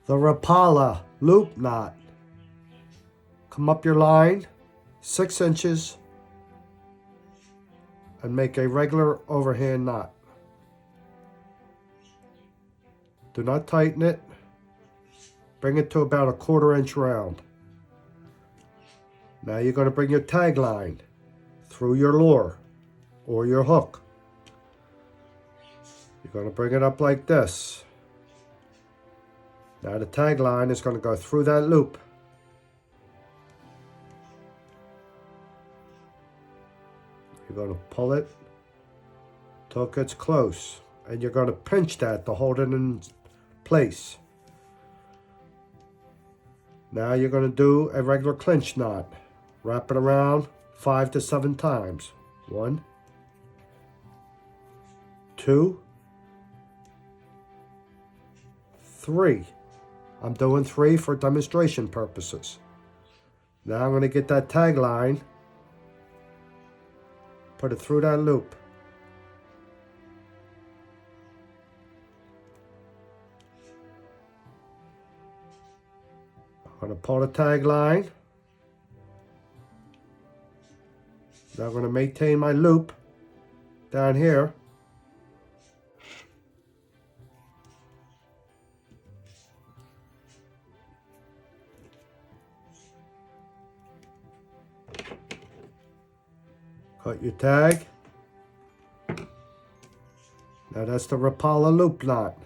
The Rapala Loop Knot. Come up your line 6 inches and make a regular overhand knot. Do not tighten it. Bring it to about a 1/4 inch round. Now you're going to bring your tag line through your lure or your hook. You're going to bring it up like this. Now the tag line is going to go through that loop. You're going to pull it till it gets close, and you're going to pinch that to hold it in place. Now you're going to do a regular clinch knot. Wrap it around 5 to 7 times. 1, 2, 3. I'm doing 3 for demonstration purposes. Now I'm going to get that tag line, put it through that loop. I'm going to pull the tag line. Now I'm going to maintain my loop down here. Cut your tag. Now that's the Rapala Loop Knot.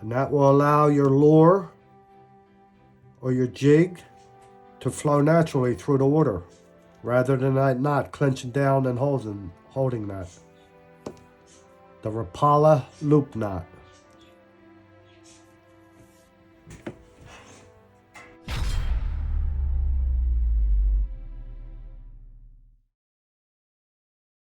And that will allow your lure or your jig to flow naturally through the water, rather than that knot clenching down and holding that. The Rapala Loop Knot.